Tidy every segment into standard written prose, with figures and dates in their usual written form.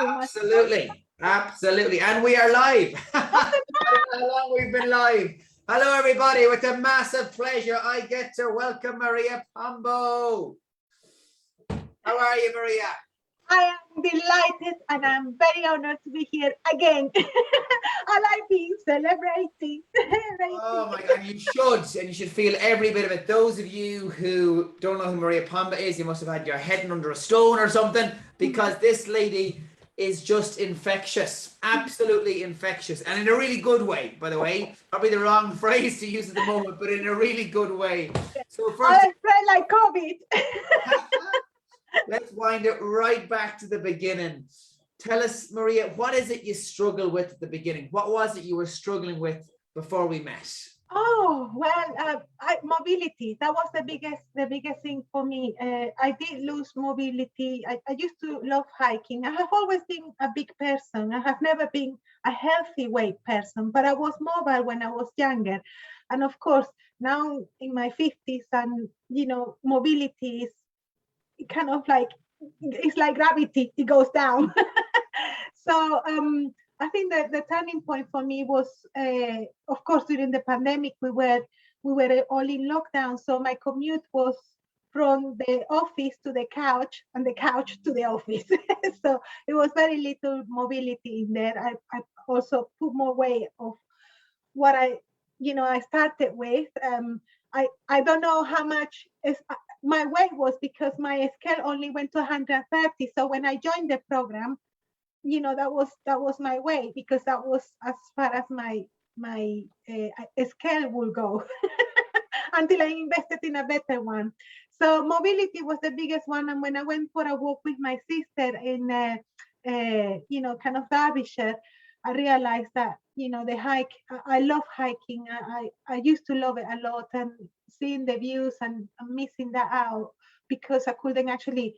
too much. Absolutely. And we are live. How long we've been live. Hello, everybody. With a massive pleasure, I get to welcome Maria Pombo. How are you, Maria? I am delighted and I'm very honored to be here again. I like being celebrating. Oh my God, you should feel every bit of it. Those of you who don't know who Maria Pombo is, you must have had your head under a stone or something, because this lady is just infectious, absolutely infectious, and in a really good way, by the way. Probably the wrong phrase to use at the moment, but in a really good way. So first, I spread like COVID. let's wind it right back to the beginning. Tell us, Maria, what is it you struggle with at the beginning? What was it you were struggling with before we met? Oh, well, mobility, that was the biggest thing for me. I did lose mobility. I used to love hiking. I have always been a big person. I have never been a healthy weight person, but I was mobile when I was younger. And of course, now in my 50s, and mobility is kind of like, it's like gravity, it goes down. So I think that the turning point for me was, of course, during the pandemic, we were all in lockdown. So my commute was from the office to the couch and the couch to the office. So it was very little mobility in there. I also put more weight of what I started with. I don't know how much is my weight was, because my scale only went to 130. So when I joined the program, that was my weight, because that was as far as my scale will go until I invested in a better one. So mobility was the biggest one. And when I went for a walk with my sister in kind of Derbyshire, I realized that the hike, I love hiking. I used to love it a lot, and seeing the views and missing that out because I couldn't actually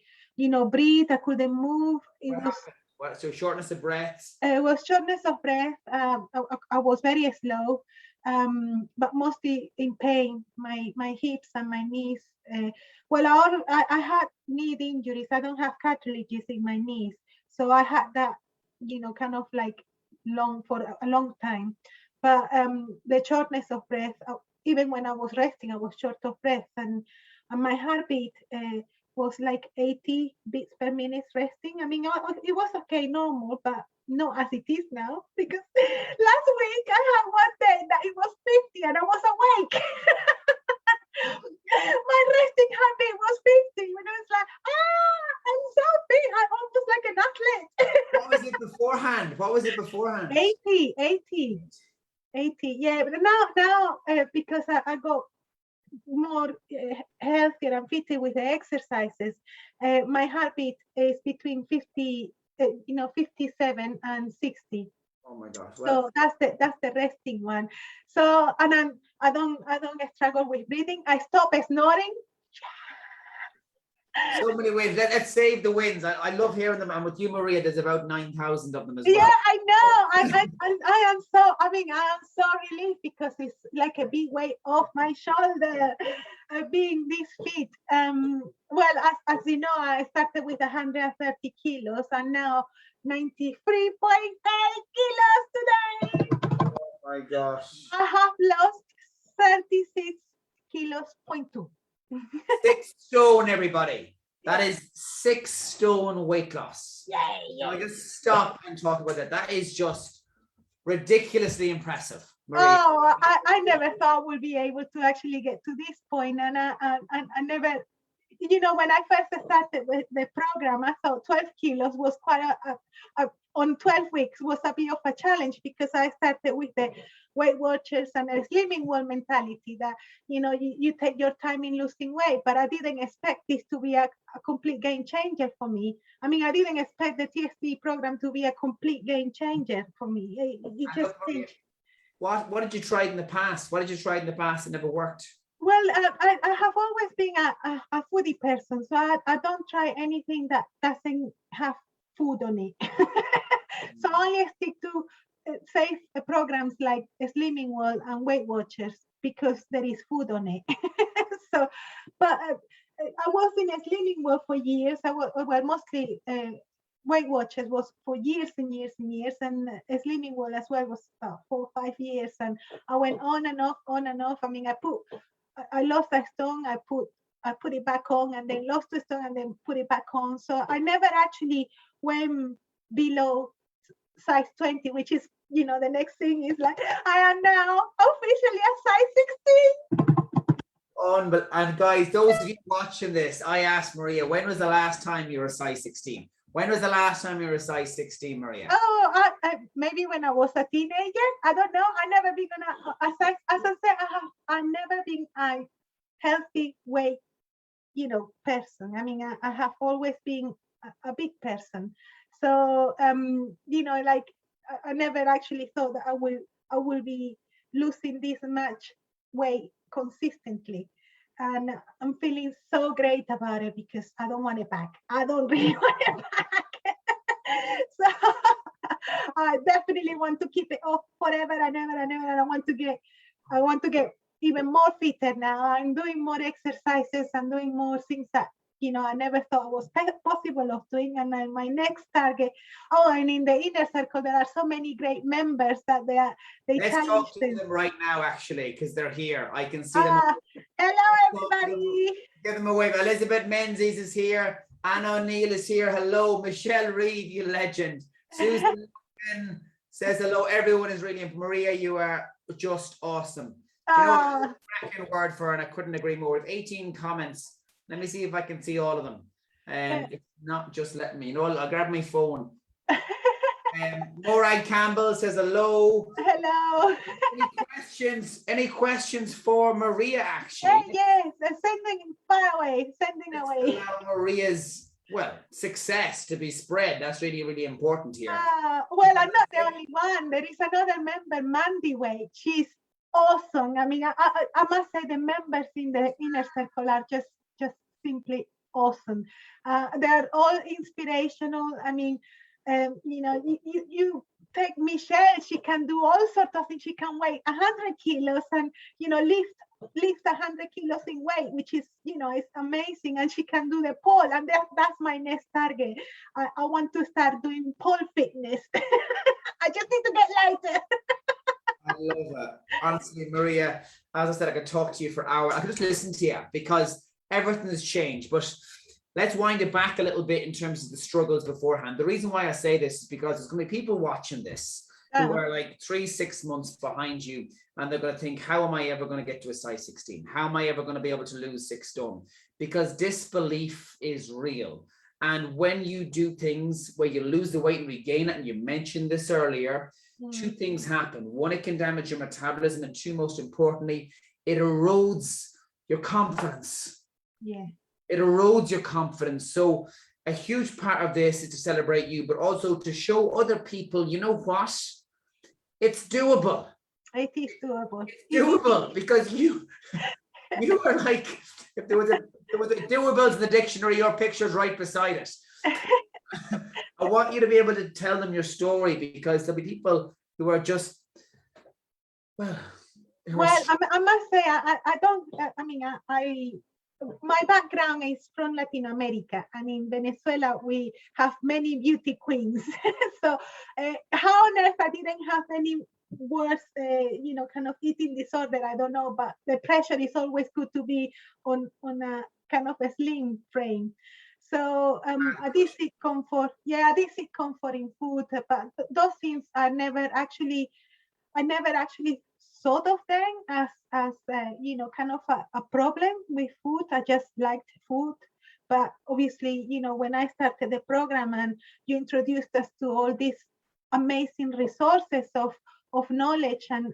breathe. I couldn't move. It was So shortness of breath? It was shortness of breath. I was very slow, but mostly in pain. My hips and my knees. I had knee injuries. I don't have cartilages in my knees, so I had that, kind of like for a long time. But the shortness of breath, even when I was resting, I was short of breath, and my heartbeat was like 80 beats per minute resting. I mean, it was okay, normal, but not as it is now, because last week I had one day that it was 50 and I was awake. My resting heartbeat was 50, when I was like, I'm so big, I'm almost like an athlete. What was it beforehand? 80, yeah. But now because I got more healthier and fitter with the exercises, my heartbeat is between 50 57 and 60. Oh my gosh. So that's the resting one. So, and I don't struggle with breathing. I stop snoring. So many wins. Let's save the wins. I love hearing them. And with you, Maria, there's about 9,000 of them as well. Yeah, I know. I am so relieved, because it's like a big weight off my shoulder, being this fit. Well, as you know, I started with 130 kilos and now 93.8 kilos today. Oh my gosh. I have lost 36 kilos, 0.2. 6 stone, everybody. That is 6 stone weight loss. Yay. Now, just stop and talk about that. That is just ridiculously impressive, Maria. Oh, I never thought we'd be able to actually get to this point, and I never, when I first started with the program, I thought 12 kilos was quite on 12 weeks was a bit of a challenge, because I started with the Weight Watchers and a Slimming World mentality that, you take your time in losing weight, but I didn't expect this to be a complete game changer for me. I mean, I didn't expect the TSD program to be a complete game changer for me. What did you try in the past? What did you try in the past that never worked? Well, I have always been a foodie person, so I don't try anything that doesn't have food on it. So I only stick to safe programs like Slimming World and Weight Watchers, because there is food on it. So, but I was in a Slimming World for years. I was mostly Weight Watchers was for years and years and years, and Slimming World as well was about 4 or 5 years, and I went on and off, on and off. I mean, I lost a stone, I put it back on, and then lost a stone, and then put it back on. So I never actually went below size 20, which is, you know, the next thing is like, I am now officially a size 16. And guys, those of you watching this, I asked Maria, when was the last time you were a size 16? When was the last time you were a size 16, Maria? Oh, maybe when I was a teenager. I don't know. I never been as I said, I've never been a healthy weight, you know, person. I mean, I have always been a big person. So, you know, like I never actually thought that I will be losing this much weight consistently. And I'm feeling so great about it because I don't want it back. I don't really want it back. So I definitely want to keep it off forever and ever and ever. And I want to get even more fitter now. I'm doing more exercises. I'm doing more things that, you know, I never thought was possible of doing. And then my next target, and in the inner circle, there are so many great members that they Let's challenge talk to them right now, actually, because they're here. I can see them. Hello, everybody. Give them a wave. Elizabeth Menzies is here. Anna O'Neill is here. Hello. Michelle Reed, you legend. Susan says hello. Everyone is really important. Maria, you are just awesome. Do you know what? A cracking word for her, and I couldn't agree more. We have 18 comments. Let me see if I can see all of them. If not, just let me know. I'll grab my phone. Morag Campbell says hello. Hello. Any questions for Maria, actually? Yes, sending away. Allow Maria's, success to be spread. That's really, really important here. Well, I'm not the only one. There is another member, Mandy Wade. She's awesome. I mean, I must say the members in the inner circle are just simply awesome. They're all inspirational. I mean, you know, you take Michelle, she can do all sorts of things. She can weigh 100 kilos and, you know, lift 100 kilos in weight, which is, you know, it's amazing. And she can do the pole, and that's my next target. I want to start doing pole fitness. I just need to get lighter. I love it. Honestly, Maria, as I said, I could talk to you for hours. I could just listen to you because everything has changed. But let's wind it back a little bit in terms of the struggles beforehand. The reason why I say this is because there's going to be people watching this who are like 3-6 months behind you, and they're going to think, how am I ever going to get to a size 16? How am I ever going to be able to lose 6 stone? Because disbelief is real. And when you do things where you lose the weight and regain it, and you mentioned this earlier, 2 things happen. 1, it can damage your metabolism, and 2, most importantly, it erodes your confidence. Yeah. It erodes your confidence. So a huge part of this is to celebrate you, but also to show other people, you know what? It's doable. It is doable. It's doable because you are like, if there was a doables in the dictionary, your picture's right beside it. I want you to be able to tell them your story, because there'll be people who are just, I must say, my background is from Latin America, and in Venezuela we have many beauty queens. So how on earth I didn't have any worse, you know, kind of eating disorder, I don't know, but the pressure is always good to be on a kind of a slim frame. So I did seek comfort. Yeah, I did seek comfort in food, but those things I never actually thought of them as you know, kind of a problem with food. I just liked food. But obviously, you know, when I started the program and you introduced us to all these amazing resources of knowledge and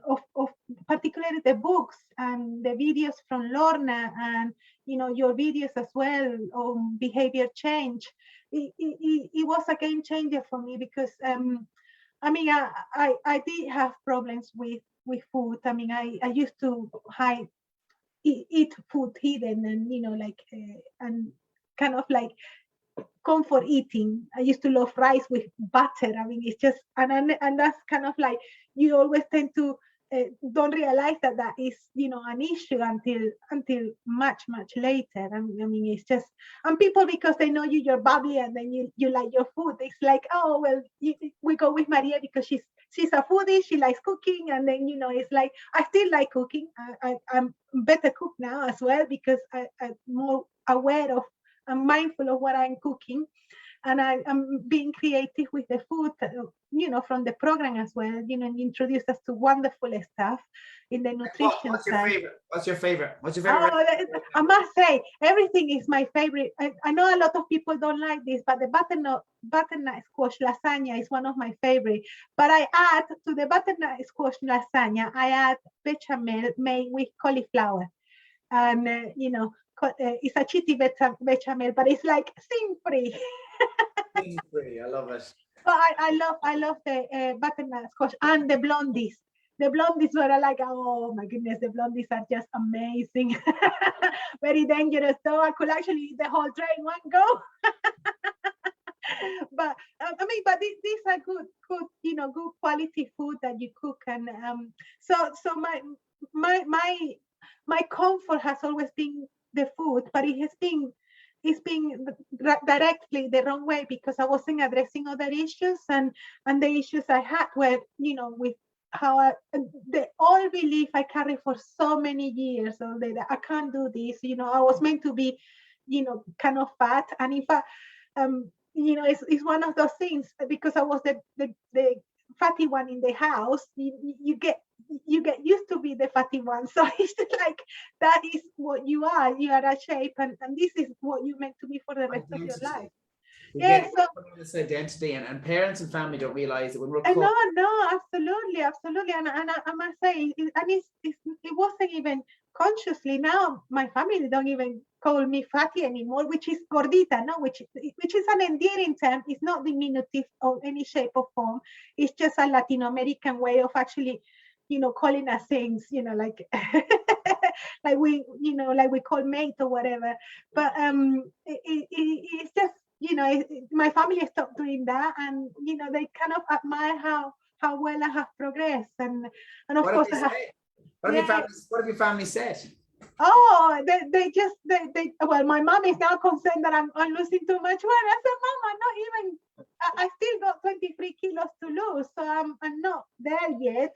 of particularly the books and the videos from Lorna, and you know, your videos as well on behavior change, it was a game changer for me, because I mean, I did have problems with food. I mean, I used to eat food hidden, and you know, like and kind of like comfort eating. I used to love rice with butter. I mean, it's just and that's kind of like, you always tend to don't realize that that is, you know, an issue until much later. I mean, it's just, and people, because they know you, you're bubbly, and then you like your food. It's like, oh well, we go with Maria because she's a foodie. She likes cooking, and then, you know, it's like I still like cooking. I'm better cook now as well, because I'm more aware of, I'm mindful of what I'm cooking. And I'm being creative with the food, you know, from the program as well, you know, and introduce us to wonderful stuff in the nutrition What's your side. favorite? What's your favorite? Oh, I must say, everything is my favorite. I know a lot of people don't like this, but the butternut squash lasagna is one of my favorite. But I add to the butternut squash lasagna, I add bechamel made with cauliflower. And, you know, it's a cheaty bechamel, but it's like sin-free. Free. I love it. But I love the butternut squash and the blondies. The blondies were like, oh my goodness, the blondies are just amazing. Very dangerous though. I could actually eat the whole tray in one go. But I mean, but these are good, you know, good quality food that you cook. And so my comfort has always been the food, but it's been directly the wrong way, because I wasn't addressing other issues, and the issues I had were, you know, with how the old belief I carried for so many years, so that I can't do this. You know, I was meant to be, you know, kind of fat, and in fact, you know, it's one of those things, because I was the fatty one in the house. You get used to be the fatty one, so it's like that is what you are. You are a shape, and this is what you're meant to be for the rest of your life. We Yeah, get so this identity, and parents and family don't realize that when we're no, absolutely, and I must say, it wasn't even consciously. Now my family don't even call me fatty anymore, which is gordita, no, which is an endearing term. It's not diminutive of any shape or form. It's just a Latin American way of actually, you know, calling us things, you know, like like we, you know, like we call mate or whatever. But it's just, you know, my family stopped doing that, and, you know, they kind of admire how well I have progressed, and of what course have they said? yeah. What have your family said? Oh, they well, my mom is now concerned that I'm losing too much weight. I said, Mom, I'm not even, I still got 23 kilos to lose, so I'm not there yet.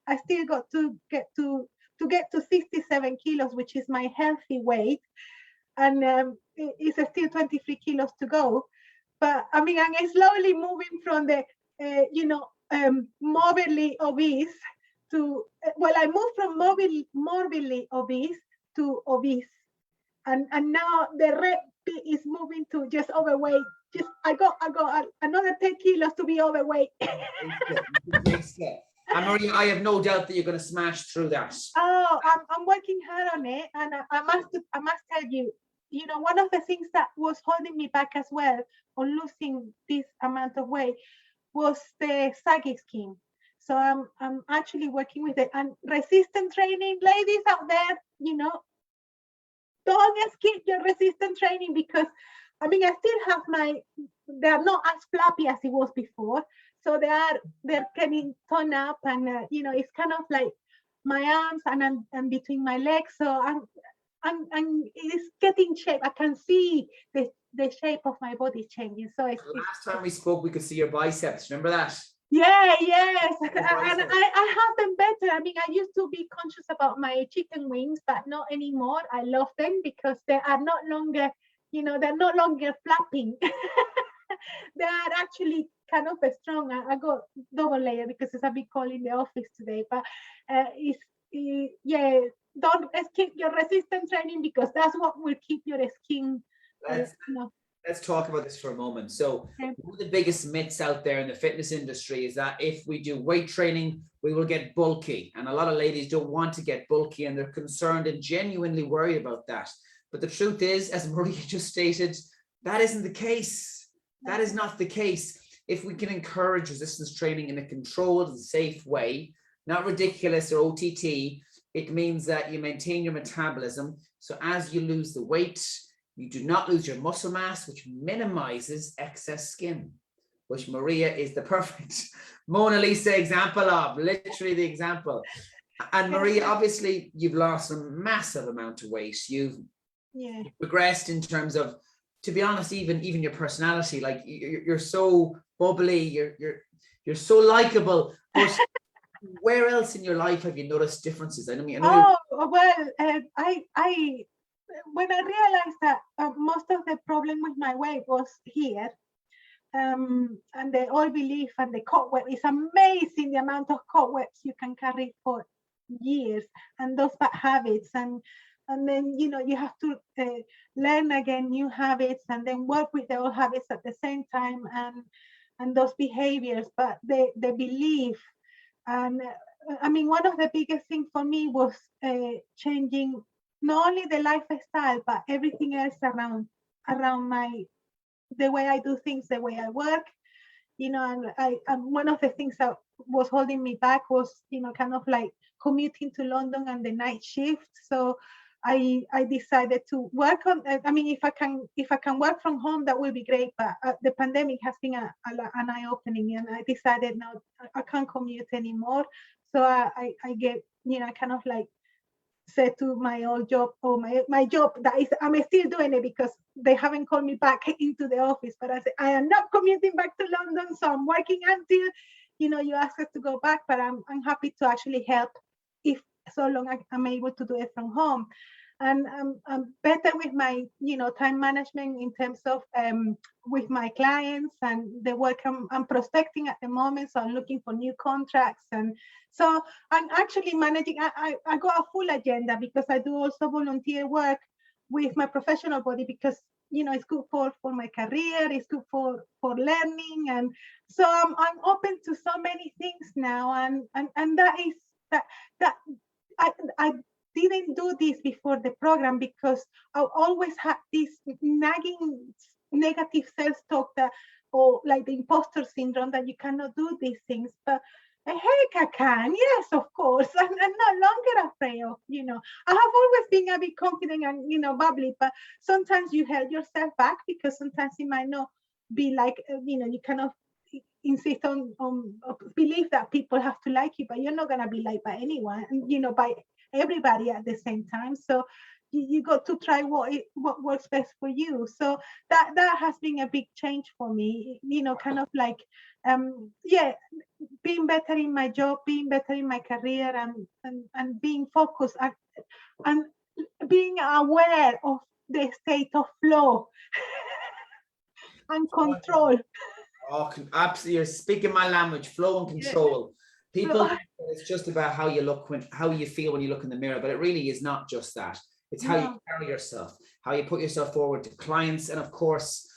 I still got to get to 67 kilos, which is my healthy weight, and it's still 23 kilos to go. But I mean, I'm slowly moving from the, you know, morbidly obese to, well, I moved from morbidly obese to obese, and now the red is moving to just overweight. Just I got another 10 kilos to be overweight. And Maria, I have no doubt that you're going to smash through that. Oh, I'm working hard on it, and I must tell you, you know, one of the things that was holding me back as well on losing this amount of weight was the saggy skin. So I'm actually working with it, and resistance training, ladies out there, you know, don't skip your resistance training, because I mean, I still have they're not as flappy as it was before. So they're getting toned up, and you know, it's kind of like my arms and between my legs. So I'm it's getting shape. I can see the shape of my body changing. So it's last time we spoke, we could see your biceps. Remember that? Yeah, yes. And I have them better. I mean, I used to be conscious about my chicken wings, but not anymore. I love them because they are not longer, you know, they're no longer flapping. They are actually kind of strong. I got double layer because it's a big cold in the office today. But yeah, don't skip your resistance training, because that's what will keep your skin. Let's talk about this for a moment. So one of the biggest myths out there in the fitness industry is that if we do weight training, we will get bulky. And a lot of ladies don't want to get bulky, and they're concerned and genuinely worried about that. But the truth is, as Maria just stated, that isn't the case. That is not the case. If we can encourage resistance training in a controlled and safe way, not ridiculous or OTT, it means that you maintain your metabolism. So as you lose the weight, you do not lose your muscle mass, which minimizes excess skin, which Maria is the perfect Mona Lisa example of, literally the example. And Maria, obviously you've lost a massive amount of weight. You've progressed in terms of, to be honest, even your personality. Like you're so bubbly, you're so likable. But where else in your life have you noticed differences? I mean, well, I when I realized that most of the problem with my weight was here, and the oil belief and the cobweb, it's amazing the amount of cobwebs you can carry for years, and those bad habits, and then you have to learn again new habits, and then work with the old habits at the same time, and those behaviors, but the belief. And I mean, one of the biggest things for me was changing not only the lifestyle, but everything else around the way I do things, the way I work. And one of the things that was holding me back was, kind of like commuting to London and the night shift. So I decided to work on. I mean, if I can work from home, that would be great. But the pandemic has been an eye opening, and I decided no, I can't commute anymore. So I get, kind of like said to my old job, or my job that is, I'm still doing it because they haven't called me back into the office. But I said I am not commuting back to London, so I'm working until you ask us to go back. But I'm happy to actually help if so long I'm able to do it from home. And I'm better with my time management in terms of with my clients and the work I'm prospecting at the moment. So I'm looking for new contracts, and so I'm actually managing. I got a full agenda because I do also volunteer work with my professional body, because it's good for my career, it's good for learning, and so I'm open to so many things now, and that is that I didn't do this before the program, because I always had this nagging negative self-talk, that, or like the imposter syndrome, that you cannot do these things. But heck, I can. Yes, of course. I'm no longer afraid of, I have always been a bit confident and, bubbly, but sometimes you held yourself back, because sometimes it might not be like, you cannot insist on believe that people have to like you, but you're not going to be liked by anyone, by everybody at the same time. So you got to try what works best for you. So that has been a big change for me, kind of like being better in my job, being better in my career, and being focused, and being aware of the state of flow and control. Oh, absolutely! You're speaking my language. Flow and control. People think that it's just about how you look how you feel when you look in the mirror, but it really is not just that. It's how you carry yourself, how you put yourself forward to clients, and of course,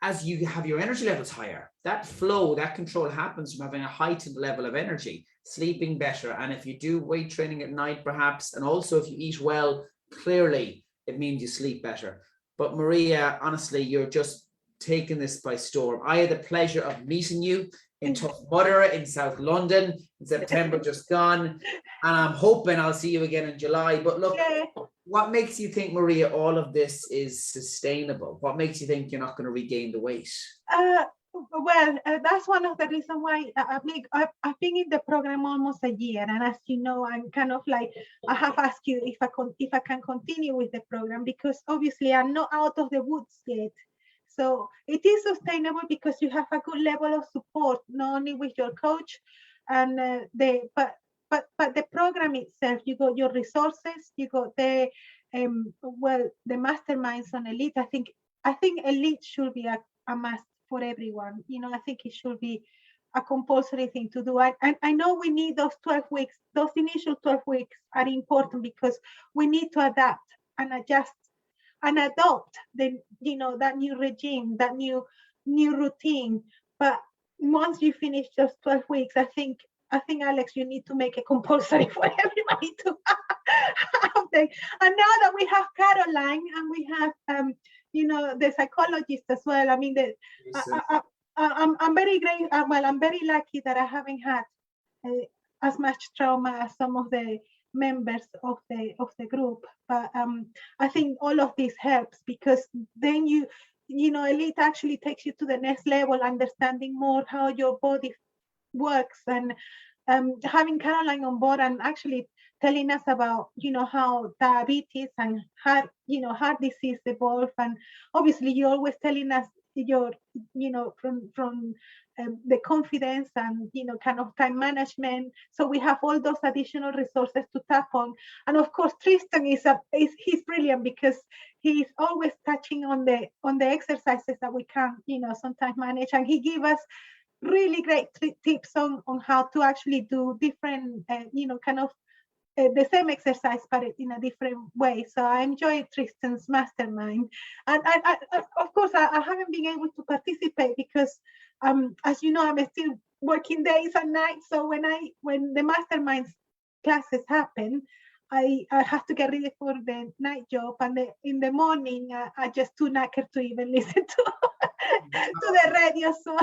as you have your energy levels higher, that flow, that control happens from having a heightened level of energy, sleeping better, and if you do weight training at night, perhaps, and also if you eat well, clearly it means you sleep better. But Maria, honestly, you're just taking this by storm. I had the pleasure of meeting you in Tough Mudder in South London in September just gone, and I'm hoping I'll see you again in July. But look, what makes you think, Maria, all of this is sustainable? What makes you think you're not going to regain the weight? That's one of the reasons why I've been in the program almost a year, and as you know, I'm kind of like, I have asked you if I can continue with the program, because obviously I'm not out of the woods yet. So it is sustainable because you have a good level of support, not only with your coach, and but the program itself. You got your resources, you got the the masterminds on Elite. I think Elite should be a must for everyone. I think it should be a compulsory thing to do. And I know we need those 12 weeks. Those initial 12 weeks are important, because we need to adapt and adjust and adopt that new regime, that new routine. But once you finish just 12 weeks, I think Alex, you need to make it compulsory for everybody to have them. And now that we have Caroline, and we have the psychologist as well, I mean, I'm very great. I'm very lucky that I haven't had as much trauma as some of the members of the group. But I think all of this helps, because then Elite actually takes you to the next level, understanding more how your body works, and having Caroline on board and actually telling us about, how diabetes and heart disease evolve. And obviously you're always telling us your, from the confidence and, kind of time management. So we have all those additional resources to tap on. And of course, Tristan he's brilliant because he's always touching on the exercises that we can, sometimes manage. And he gives us really great tips on how to actually do different, kind of the same exercise, but in a different way. So I enjoy Tristan's mastermind. And I of course, I haven't been able to participate because, as you know, I'm still working days and nights. So when the mastermind classes happen, I have to get ready for the night job, and in the morning I just too knackered to even listen to the radio. So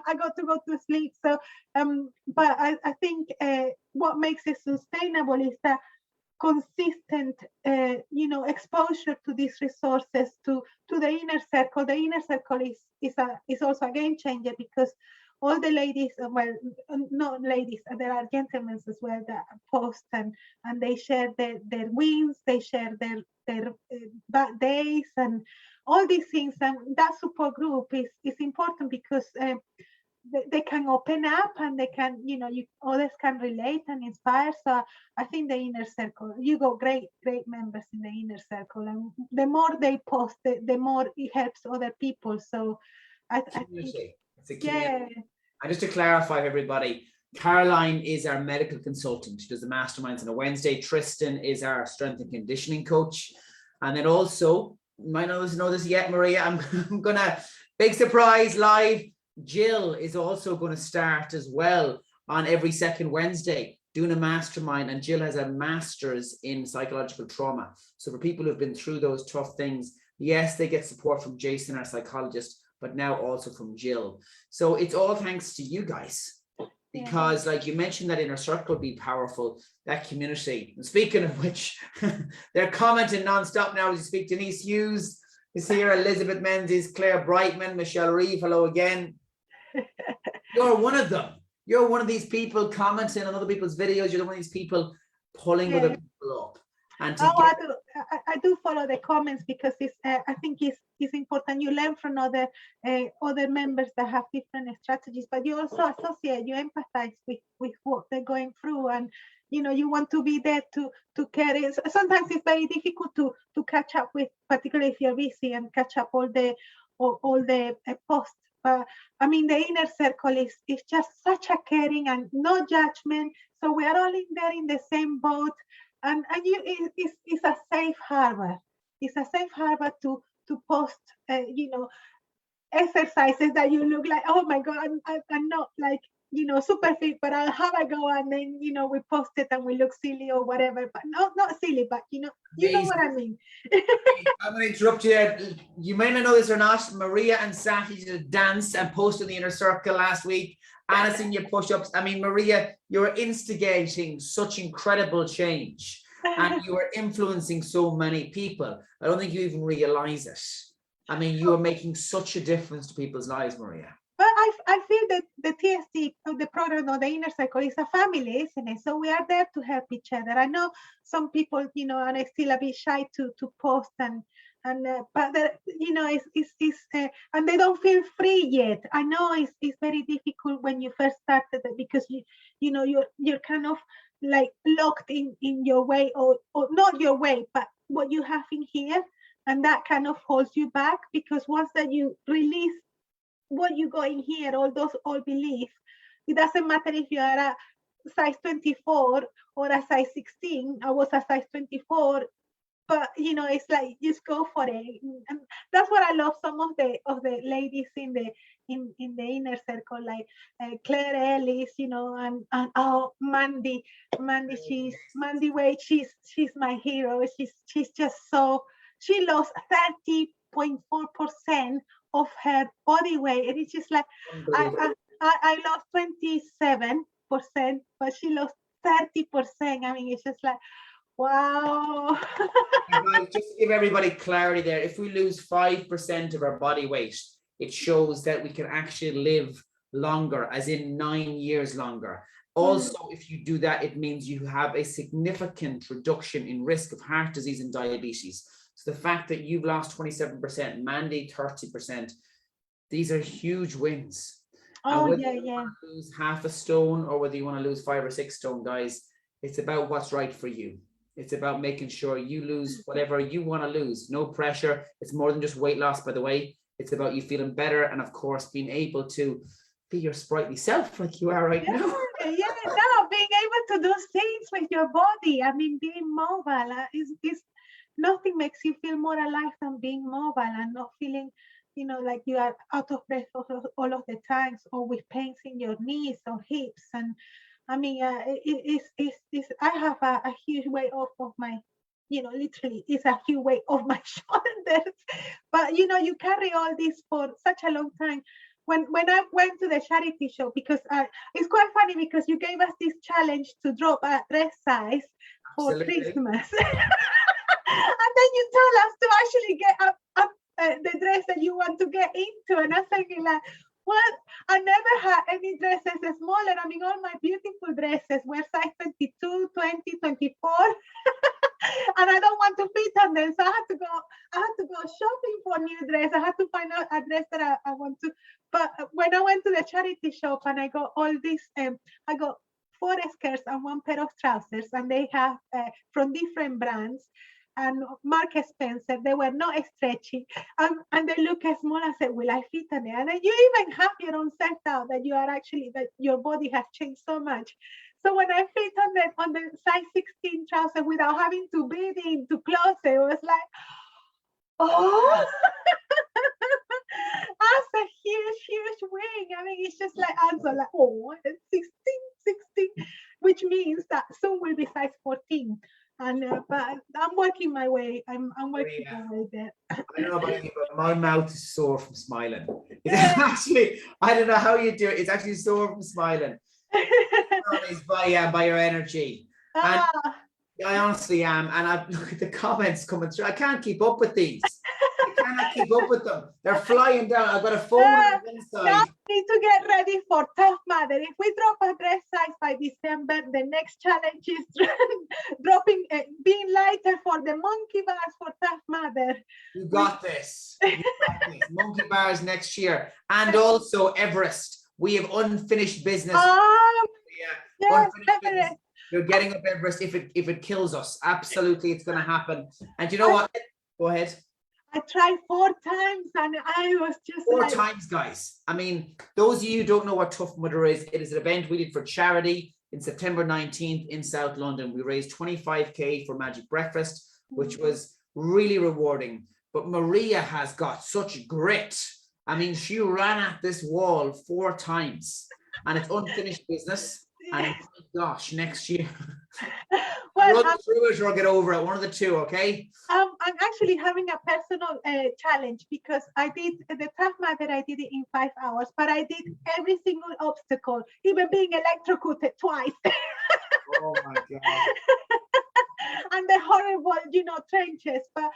I got to go to sleep. So, but I think what makes it sustainable is that consistent, exposure to these resources, to the inner circle. The inner circle is also a game changer because all the ladies, well, not ladies, there are gentlemen as well that post and they share their wins, they share their bad days and all these things. And that support group is important because they can open up and they can, others can relate and inspire. So I think the inner circle, you got great members in the inner circle, and the more they post, the more it helps other people. So I think, it's a community. Yeah. And just to clarify, everybody, Caroline is our medical consultant. She does the masterminds on a Wednesday. Tristan is our strength and conditioning coach. And then also, you might not know this yet, Maria, I'm gonna, big surprise live, Jill is also going to start as well on every second Wednesday doing a mastermind, and Jill has a master's in psychological trauma. So for people who've been through those tough things, yes, they get support from Jason, our psychologist, but now also from Jill. So it's all thanks to you guys, because like you mentioned, that inner circle be powerful, that community. And speaking of which, they're commenting nonstop now as you speak. Denise Hughes is here, Elizabeth Menzies, Claire Brightman, Michelle Reeve, hello again. You're one of them. You're one of these people commenting on other people's videos. You're one of these people pulling other people up. And I do follow the comments because I think it's important. You learn from other members that have different strategies, but you also associate, you empathize with what they're going through, and you want to be there to carry. Sometimes it's very difficult to catch up with, particularly if you're busy, and catch up all the posts. But I mean, the inner circle is just such a caring and no judgment. So we are all in there in the same boat, and it's a safe harbor. It's a safe harbor to post, exercises that you look like, oh my God, I'm not like, super fit, but I'll have a go, and then we post it and we look silly or whatever, but not silly, but you know what I mean. I'm going to interrupt you there. You may not know this or not, Maria and Safi did dance and posted in the inner circle last week. Anna seen your push-ups. I mean, Maria, you're instigating such incredible change and you are influencing so many people. I don't think you even realize it. I mean, you are making such a difference to people's lives, Maria. But I feel that the TST, the program or the inner circle, is a family, isn't it? So we are there to help each other. I know some people, are still a bit shy to post and but it's and they don't feel free yet. I know it's very difficult when you first started because you're kind of like locked in your way or not your way, but what you have in here, and that kind of holds you back, because once that you release what you got in here, all those old beliefs, it doesn't matter if you are a size 24 or a size 16. I was a size 24, but it's like just go for it. And that's what I love. Some of the ladies in the inner circle, like Claire Ellis, and oh, Mandy Wade, she's my hero. She's just so, she lost 30.4% of her body weight, and it's just like I lost 27%, but she lost 30%. I mean, it's just like, wow. Just to give everybody clarity there, if we lose 5% of our body weight, it shows that we can actually live longer, as in 9 years longer. Also, if you do that, it means you have a significant reduction in risk of heart disease and diabetes. So the fact that you've lost 27%, Mandy 30%, these are huge wins. Oh, and whether yeah, you yeah. want to lose half a stone or whether you want to lose 5 or 6 stone, guys, it's about what's right for you. It's about making sure you lose whatever you want to lose. No pressure. It's more than just weight loss, by the way. It's about you feeling better and, of course, being able to be your sprightly self like you are right now. Yeah, no, being able to do things with your body. I mean, being mobile is nothing makes you feel more alive than being mobile and not feeling, like you are out of breath all of the times, or with pains in your knees or hips. And I mean, I have a huge weight off of my, literally, it's a huge weight off my shoulders. But you carry all this for such a long time. When I went to the charity show, because it's quite funny because you gave us this challenge to drop a dress size for Christmas. And then you tell us to actually get up the dress that you want to get into. And I was thinking like, what? I never had any dresses smaller. I mean, all my beautiful dresses were size 22, 20, 24. And I don't want to fit on them. So I had to go shopping for a new dress. I had to find out a dress that I want to. But when I went to the charity shop and I got all this, I got 4 skirts and 1 pair of trousers, and they have from different brands. And Mark Spencer, they were not stretchy, and they look small. I said, "Will I fit on it?" And then you even have your own self-doubt that that your body has changed so much. So when I fit on the size 16 trouser without having to bid into clothes, it was like, oh, that's a huge wing. I mean, it's just like answer like, oh, 16, which means that soon will be size 14. And but I'm working my way. I'm working my way there. I don't know about you, but my mouth is sore from smiling. It's actually, I don't know how you do it. It's actually sore from smiling. It's by your energy. And I honestly am. And I look at the comments coming through. I can't keep up with these. I cannot keep up with them. They're flying down. I've got a phone on one side. Now we need to get ready for Tough Mudder. If we drop a dress size by December, the next challenge is dropping, being lighter for the monkey bars for Tough Mudder. You got this. You got this. Monkey bars next year. And also Everest. We have unfinished business. Unfinished business. You're getting up Everest if it kills us. Absolutely, it's going to happen. And you know what? Go ahead. I tried 4 times and I was just 4 times, guys. I mean, those of you who don't know what Tough Mudder is, it is an event we did for charity in September 19th in South London. We raised 25k for Magic Breakfast, which was really rewarding. But Maria has got such grit. I mean, she ran at this wall 4 times and it's unfinished business. And oh my gosh, next year. Well, run through it or get over it. One of the two, okay? I'm actually having a personal challenge because I did the Tough Mudder. I did it in 5 hours, but I did every single obstacle, even being electrocuted twice. Oh my God. And the horrible, trenches. But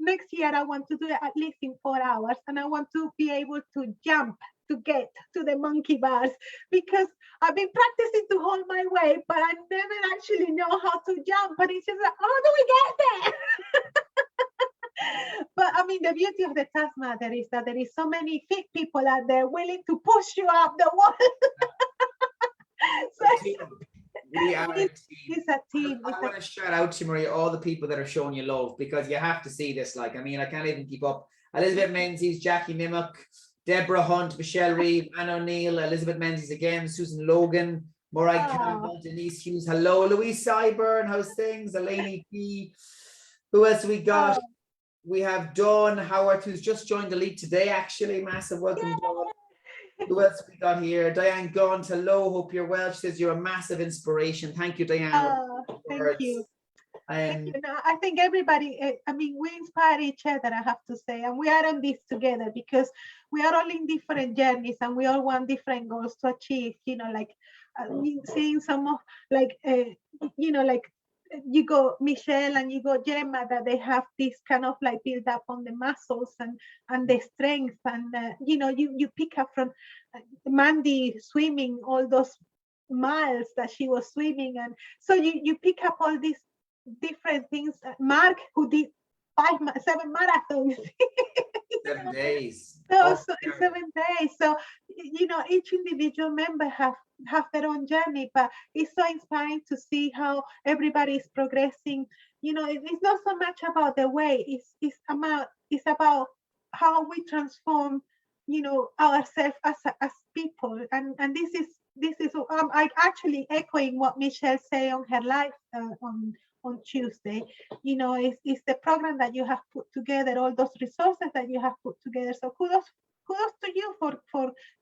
next year I want to do it at least in 4 hours, and I want to be able to jump to get to the monkey bars, because I've been practicing to hold my weight, but I never actually know how to jump. But it's just like, how do we get there? But I mean, the beauty of the Tough Mudder is that there is so many fit people out there willing to push you up the wall. We are a team. It's a team. I want to shout out to Maria, all the people that are showing you love, because you have to see this. Like, I mean, I can't even keep up. Elizabeth Menzies, Jackie Nimmock, Deborah Hunt, Michelle Reeve, Anne O'Neill, Elizabeth Menzies again, Susan Logan, Moray Campbell, Denise Hughes. Hello, Louise Cyburn. How's things? Elaine P. Who else we got? We have Dawn Howard, who's just joined Elite today, actually. Massive welcome, Dawn. Who else we got here? Diane Gaunt. Hello, hope you're well. She says you're a massive inspiration. Thank you, Diane. Thank you. I think everybody, we inspire each other, I have to say, and we are on this together because we are all in different journeys and we all want different goals to achieve, seeing some of you go Michelle and you go Gemma, that they have this kind of like build up on the muscles and the strength, and you pick up from Mandy swimming, all those miles that she was swimming. And so you pick up all these different things. Mark, who did 7 marathons. 7 days. So in 7 days. So each individual member have their own journey, but it's so inspiring to see how everybody is progressing. It's not so much about the way. It's about how we transform, ourselves as people. And this is I actually echoing what Michelle say on her live on Tuesday. It's the program that you have put together, all those resources that you have put together. So kudos to you for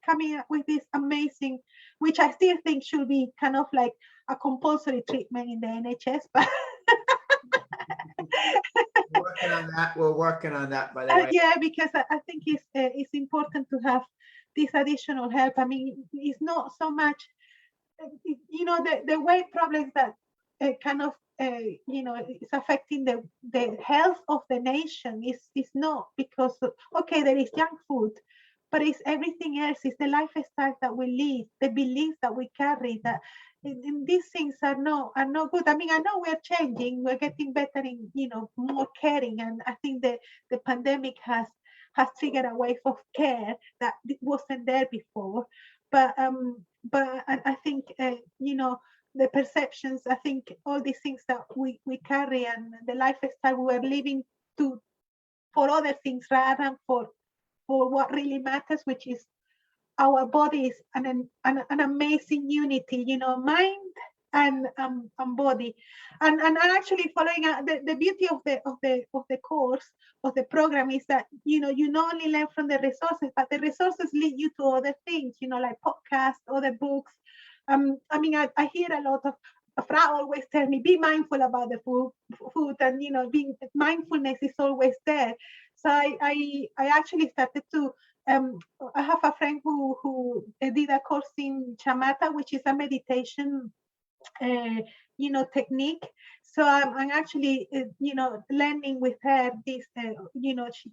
coming up with this amazing, which I still think should be kind of like a compulsory treatment in the NHS. But we're working on that, by the way. Yeah, because I think it's important to have this additional help. I mean, it's not so much, the weight problems that kind of it's affecting the health of the nation. Is not because okay, there is junk food, but it's everything else. It's the lifestyle that we live, the beliefs that we carry. That these things are not good. I mean, I know we're changing, we're getting better in more caring, and I think the pandemic has triggered a wave of care that wasn't there before. But I think the perceptions, I think all these things that we carry and the lifestyle we're living for other things rather than for what really matters, which is our bodies and an amazing unity, mind and body. And actually following up, the beauty of the course, of the program, is that you not only learn from the resources, but the resources lead you to other things, like podcasts, other books. I mean, I hear a lot of Fra always tell me, be mindful about the food, and being mindfulness is always there. So I actually started to I have a friend who did a course in Chamata, which is a meditation technique. So I'm actually learning with her this.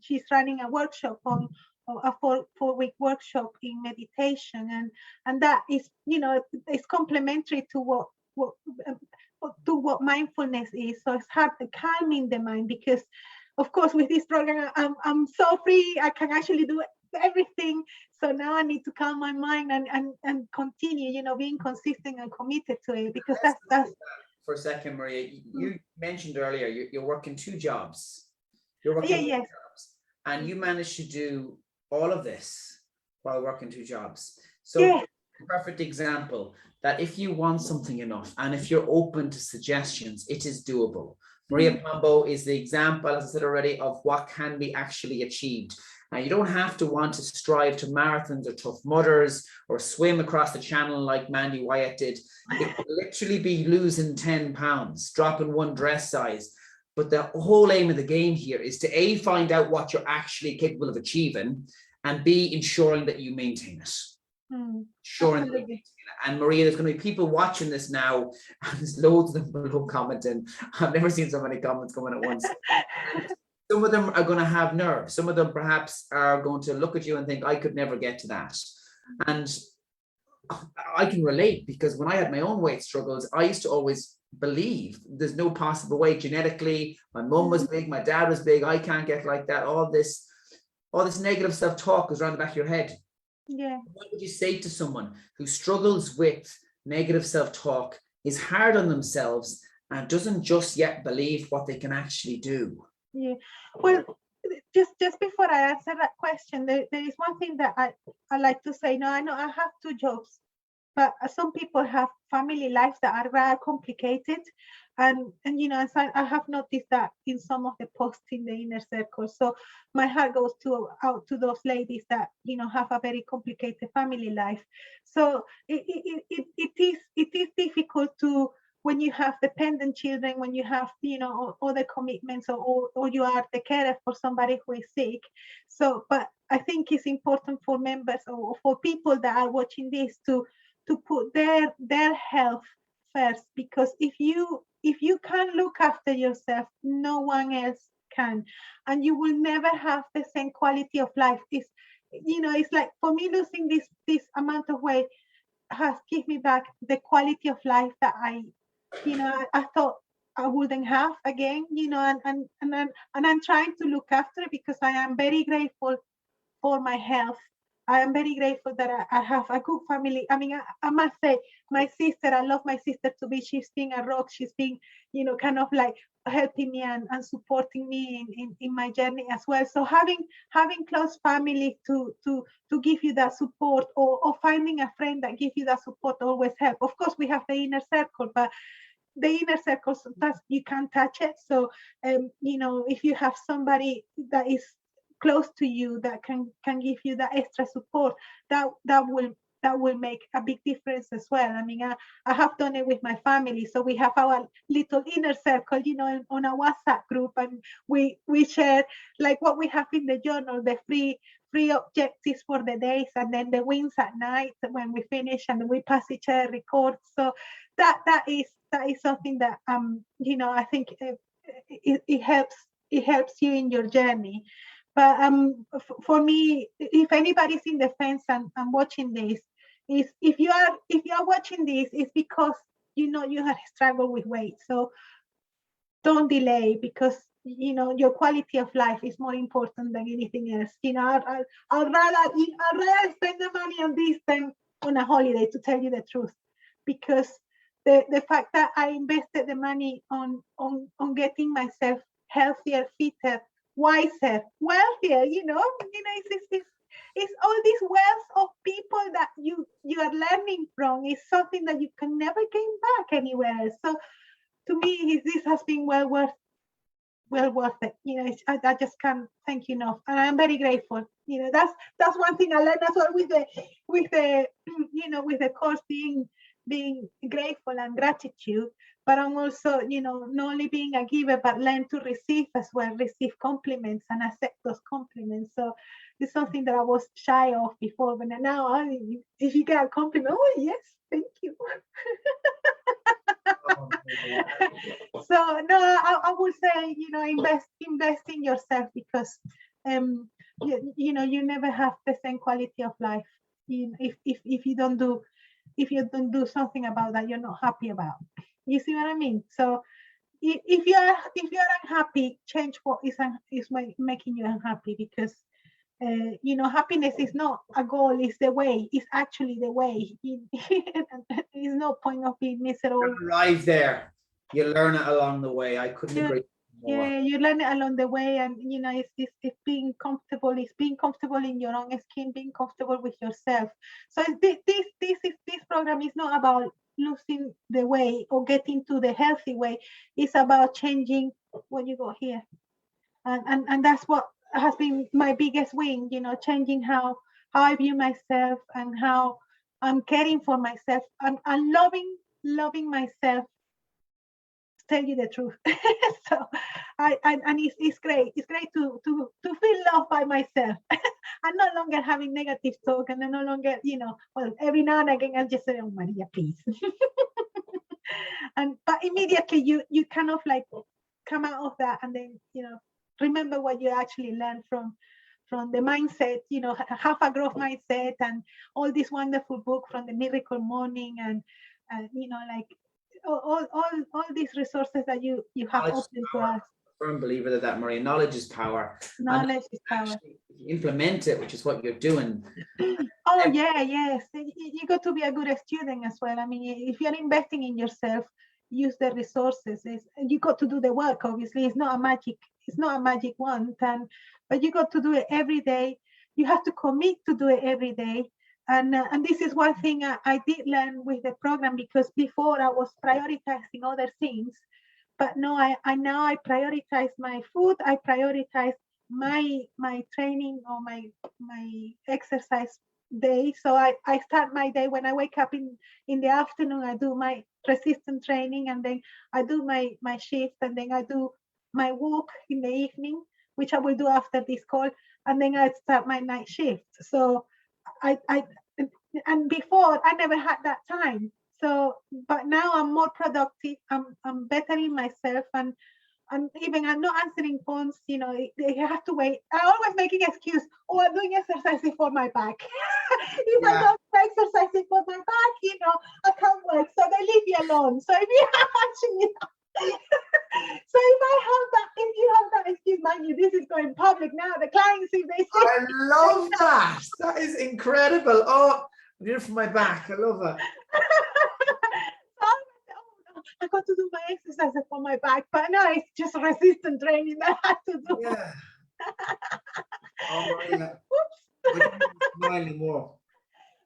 She's running a workshop on a 4-week workshop in meditation, and that is is complementary to what mindfulness is. So it's hard to calming the mind, because of course with this program I'm so free, I can actually do everything. So now I need to calm my mind and continue being consistent and committed to it, because that's for a second, Maria, you mentioned earlier you're working 2 jobs. You're working 2 jobs, and you managed to do all of this while working 2 jobs. So perfect example that if you want something enough and if you're open to suggestions, it is doable. Maria Pombo is the example, as I said already, of what can be actually achieved. Now, you don't have to want to strive to marathons or Tough Mudders or swim across the channel like Mandy Wyatt did. It could literally be losing 10 pounds, dropping 1 dress size. But the whole aim of the game here is to A, find out what you're actually capable of achieving, and B, ensuring that you maintain it. Ensuring that you maintain it. And Maria, there's going to be people watching this now, and there's loads of them below commenting. I've never seen so many comments coming at once. Some of them are going to have nerves. Some of them perhaps are going to look at you and think, I could never get to that. And I can relate, because when I had my own weight struggles, I used to always believe there's no possible way genetically. My mum was big, my dad was big, I can't get like that. All this negative self-talk is around the back of your head. Yeah. What would you say to someone who struggles with negative self-talk, is hard on themselves, and doesn't just yet believe what they can actually do? Yeah. Well, just before I answer that question, there is one thing that I like to say. Now, I know I have 2 jobs, but some people have family lives that are very complicated, and so I have noticed that in some of the posts in the inner circle. So my heart goes out to those ladies that have a very complicated family life. So it is difficult to, when you have dependent children, when you have other commitments, or you are the carer for somebody who is sick. So, but I think it's important for members or for people that are watching this to put their health first, because if you can't look after yourself, no one else can, and you will never have the same quality of life. It's like, for me, losing this amount of weight has given me back the quality of life that I thought I wouldn't have again, and I'm trying to look after it because I am very grateful for my health. I am very grateful that I have a good family. I mean, I must say, my sister, I love my sister to be. She's been a rock. She's been, kind of like helping me and supporting me in my journey as well. So having close family to give you that support, or finding a friend that gives you that support always help. Of course, we have the inner circle, but the inner circle sometimes you can't touch it. So if you have somebody that is close to you that can give you that extra support, that will make a big difference as well. I mean, I have done it with my family. So we have our little inner circle, on a WhatsApp group, and we share like what we have in the journal, the three objectives for the days, and then the wins at night when we finish, and we pass each other records. So that is something that I think it helps you in your journey. But for me, if anybody's in the fence and watching this, is if you are watching this, it's because you have struggled with weight. So don't delay, because your quality of life is more important than anything else. I'd rather spend the money on this than on a holiday, to tell you the truth, because the fact that I invested the money on getting myself healthier, fitter, wiser, wealthier, it's all this wealth of people that you are learning from. Is something that you can never gain back anywhere else. So to me, this has been well worth it. I just can't thank you enough, and I'm very grateful. That's one thing I learned as well with the with the course, being grateful and gratitude. But I'm also, not only being a giver, but learn to receive as well, receive compliments and accept those compliments. So it's something that I was shy of before, but now if you get a compliment, oh yes, thank you. So no, I would say, invest in yourself, because you never have the same quality of life. If you don't do something about that you're not happy about. You see what I mean? So if you're unhappy, change what is making you unhappy, because happiness is not a goal, it's the way. It's actually the way. There's no point of being miserable. You arrive there, you learn it along the way. I couldn't agree more. Yeah, you learn it along the way, and it's being comfortable. It's being comfortable in your own skin, being comfortable with yourself. So this program is not about losing the weight or getting to the healthy way. It's about changing what you got here, and that's what has been my biggest win. Changing how I view myself, and how I'm caring for myself, and loving myself. Tell you the truth. So and it's great. It's great to feel loved by myself. I'm no longer having negative talk, and I'm no longer, every now and again I'll just say, oh Maria, please. But immediately you kind of like come out of that, and then remember what you actually learned from the mindset, have a growth mindset, and all this wonderful book from the Miracle Morning, and like all these resources that you have open to us. Firm believer that Maria, knowledge is power. Knowledge is power. Implement it, which is what you're doing. Oh yeah, yes. You got to be a good student as well. I mean, if you're investing in yourself, use the resources. You got to do the work. Obviously, it's not a magic wand, but you got to do it every day. You have to commit to do it every day. And this is one thing I did learn with the program, because before I was prioritizing other things, but no, I now I prioritize my food. I prioritize my training, or my exercise day. So I start my day when I wake up in the afternoon. I do my resistance training, and then I do my shift, and then I do my walk in the evening, which I will do after this call, and then I start my night shift. So and before I never had that time. So, but now I'm more productive. I'm bettering myself, and And even I'm not answering phones, you know, they have to wait. I always making excuse. Oh, I'm doing exercises for my back. If I Yeah. don't do exercises for my back, you know, I can't work. So they leave me alone. So if you have actually, so if you have that excuse, mind you, this is going public now. The clients, if they say, I love that. That is incredible. Oh, I did it for my back. I love it. I got to do my exercises for my back, but no, it's just resistance training that I have to do. Yeah. Oh, Maria. I don't smile anymore.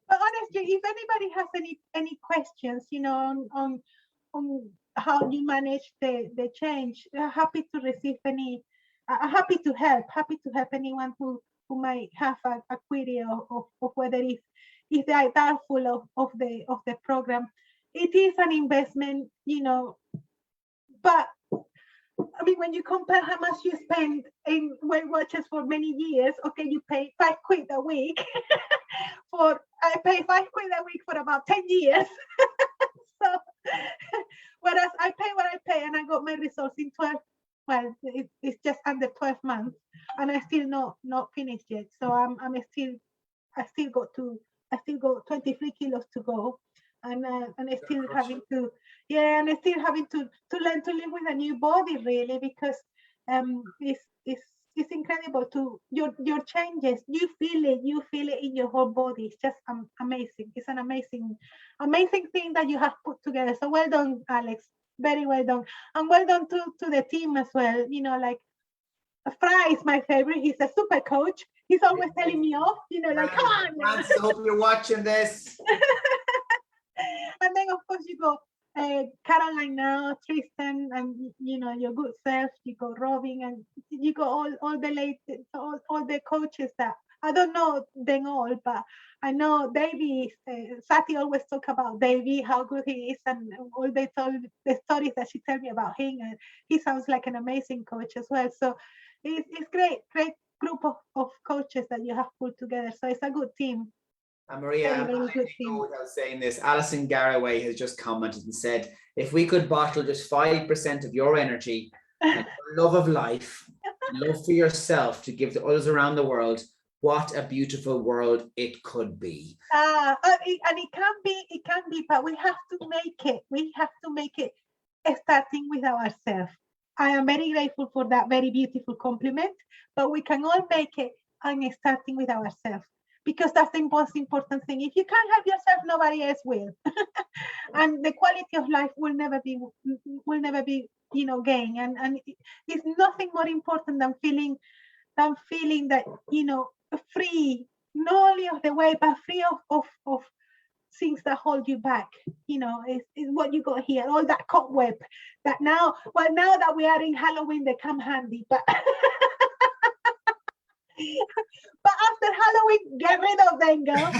But honestly, if anybody has any questions, you know, on how you manage the change, happy to receive any. Happy to help anyone who might have a query of whether if they are doubtful of the program. It is an investment, you know, but I mean, when you compare how much you spend in Weight Watchers for many years, okay, you pay £5 a week. I pay £5 a week for about 10 years. So, whereas I pay what I pay, and I got my results in 12. Well, it's just under 12 months, and I still not finished yet. So I still got 23 kilos to go, and I still having to, yeah, and I still having to learn to live with a new body, really, because it's incredible to your changes. You feel it in your whole body. It's just amazing. It's an amazing thing that you have put together. So well done, Alex. Very well done, and well done to the team as well. You know, like Fry is my favorite. He's a super coach. He's always telling me off, you know, like, come on. Francis, I hope you're watching this. And then, of course, you go Caroline now, Tristan, and, you know, your good self. You go Robin, and you go all the all the coaches that I don't know them all, but I know Davey. Sati always talk about Davey, how good he is, and all they told the stories that she told me about him. And he sounds like an amazing coach as well. So it's great group of coaches that you have put together. So it's a good team. And Maria, I'm not letting you go without saying this. Alison Garraway has just commented and said, if we could bottle just 5% of your energy and your love of life, love for yourself to give to others around the world, what a beautiful world it could be. And it can be, but we have to make it. We have to make it starting with ourselves. I am very grateful for that very beautiful compliment, but we can all make it and starting with ourselves, because that's the most important thing. If you can't help yourself, nobody else will. And the quality of life will never be, you know, gained. And it's nothing more important than feeling that, you know, free, not only of the way, but free of things that hold you back. You know, is what you got here, all that cobweb that now that we are in Halloween, they come handy, but but after Halloween, get rid of them, girl.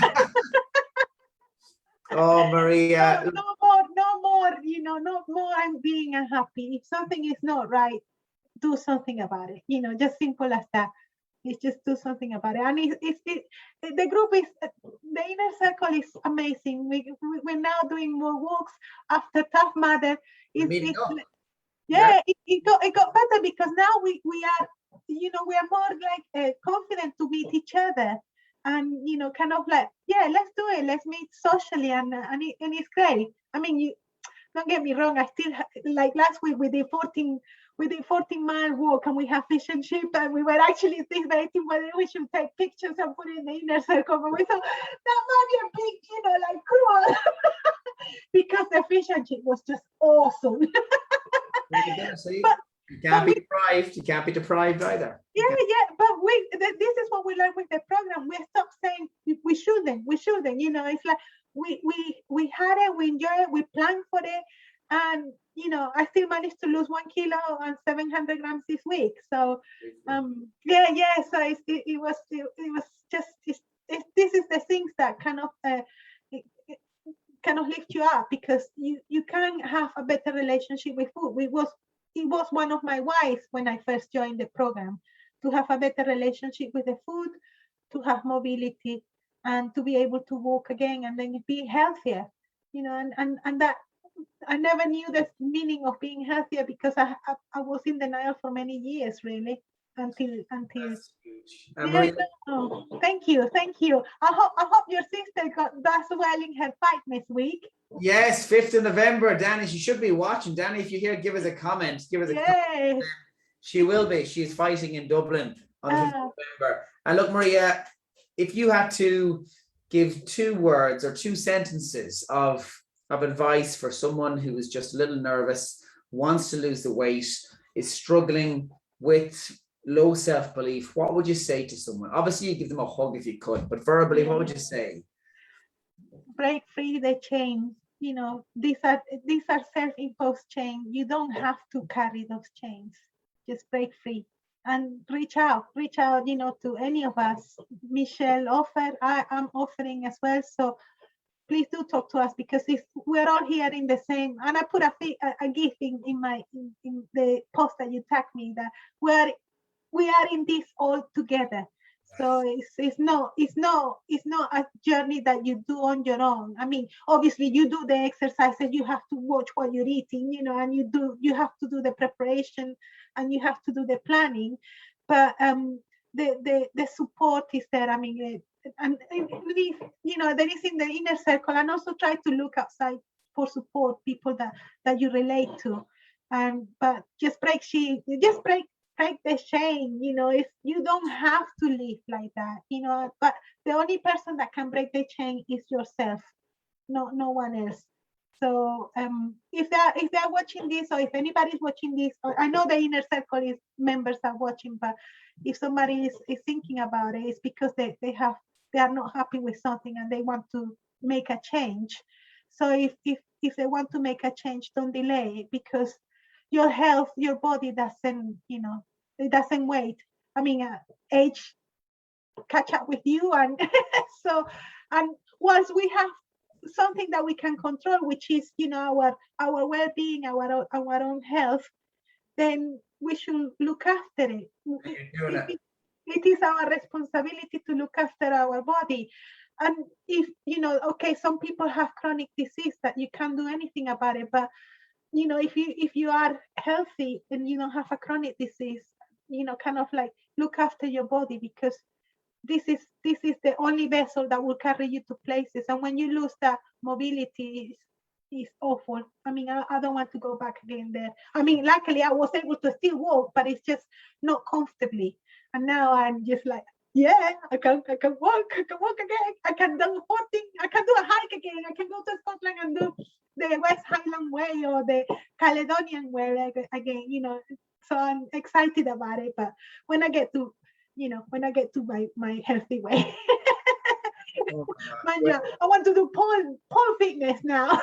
Oh, Maria. No more, you know, no more I'm being unhappy. If something is not right, do something about it. You know, just simple as that. It's just do something about it. And the group is, the inner circle is amazing. We're now doing more walks after Tough Mudder. It got better, because now we are, you know, we are more like confident to meet each other, and, you know, kind of like, yeah, let's do it. Let's meet socially, and it's great. I mean, you don't get me wrong. I still like last week we did 14-mile walk, and we have fish and chip, and we were actually debating whether we should take pictures and put it in the inner circle. But we thought that might be a big, you know, like cruel, because the fish and chip was just awesome. You can't be deprived. You can't be deprived either. Yeah. But this is what we learned with the program. We stopped saying we shouldn't. You know, it's like we had it, we enjoy it, we planned for it, and, you know, I still managed to lose 1 kilo and 700 grams this week. So So it was just this is the things that kind of lift you up, because you can have a better relationship with food. It was one of my whys when I first joined the program, to have a better relationship with the food, to have mobility, and to be able to walk again, and then be healthier, you know, and that I never knew the meaning of being healthier because I was in denial for many years, really, until That's huge. yeah. Maria, No. Thank you, thank you. I hope your sister does well in her fight next week. yes, 5th of November. Danny, she should be watching. Danny, if you're here, give us a comment. Give us a comment. Yes. She will be. She's fighting in Dublin on the 5th of November. And look, Maria, if you had to give 2 words or 2 sentences of advice for someone who is just a little nervous, wants to lose the weight, is struggling with low self-belief, what would you say to someone? Obviously, you give them a hug if you could, but verbally, what would you say? Break free the chains. You know, these are self-imposed chains. You don't have to carry those chains. Just break free and reach out, you know, to any of us. Michelle offered, I'm offering as well. So please do talk to us, because we're all here in the same. And I put a gift in the post that you tagged me, that we are in this all together. So it's not a journey that you do on your own. I mean, obviously you do the exercises, you have to watch what you're eating, you know, and you have to do the preparation and you have to do the planning, but the support is there. I mean, and you know, there is in the inner circle, and also try to look outside for support, people that you relate to. But just break the chain, you know. If you don't have to live like that, you know, but the only person that can break the chain is yourself, no one else. So if they're watching this, or if anybody's watching this, or I know the inner circle is members are watching, but if somebody is thinking about it, it's because they are not happy with something and they want to make a change. So if they want to make a change, don't delay it, because your health, your body doesn't, you know, it doesn't wait. I mean, age catch up with you, and so, and once we have something that we can control, which is, you know, our well-being, our own health, then we should look after it. It is our responsibility to look after our body. And if, you know, okay, some people have chronic disease that you can't do anything about it, but you know, if you are healthy and you don't have a chronic disease, you know, kind of like look after your body, because this is the only vessel that will carry you to places. And when you lose that mobility, is awful. I mean, I don't want to go back again there. I mean, luckily I was able to still walk, but it's just not comfortably. And now I'm just like, yeah, I can walk again. I can do 14. I can do a hike again. I can go to Scotland and do the West Highland Way or the Caledonian Way again. You know, so I'm excited about it. But when I get to, you know, my healthy way. Oh yeah, I want to do pole fitness now.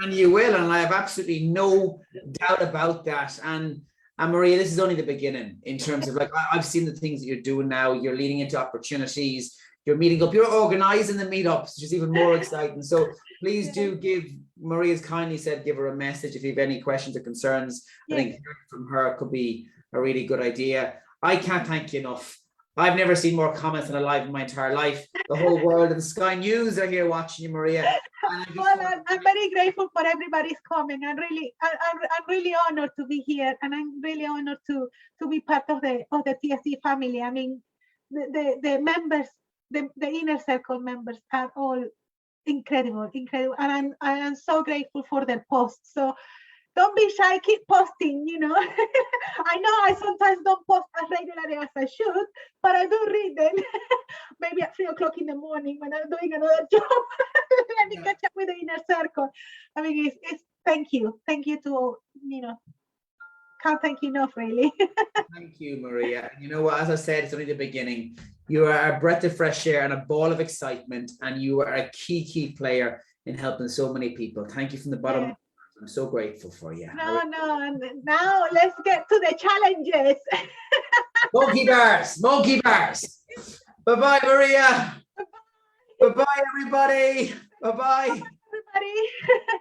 You will, and I have absolutely no doubt about that. And Maria, this is only the beginning in terms of, like, I've seen the things that you're doing now. You're leading into opportunities. You're meeting up. You're organizing the meetups, which is even more exciting. So please do give, Maria's kindly said, give her a message if you have any questions or concerns. I think hearing from her could be a really good idea. I can't thank you enough. I've never seen more comments on a live in my entire life. The whole world and Sky News are here watching you, Maria. Well, I'm very grateful for everybody's comment. I'm really honored to be here, and I'm really honored to be part of the TSC family. I mean, the members, the inner circle members are all incredible, and I am so grateful for their posts. So don't be shy, keep posting, you know. I know I sometimes don't post as regularly as I should, but I do read them. Maybe at 3 o'clock in the morning when I'm doing another job. Let me catch up with the inner circle. I mean, it's thank you to all, you know. Can't thank you enough, really. Thank you, Maria. You know what, as I said, it's only the beginning. You are a breath of fresh air and a ball of excitement, and you are a key player in helping so many people. Thank you from the bottom. I'm so grateful for you. No. Now let's get to the challenges. Monkey bars. Bye-bye, Maria. Bye-bye, everybody. Bye-bye. Everybody.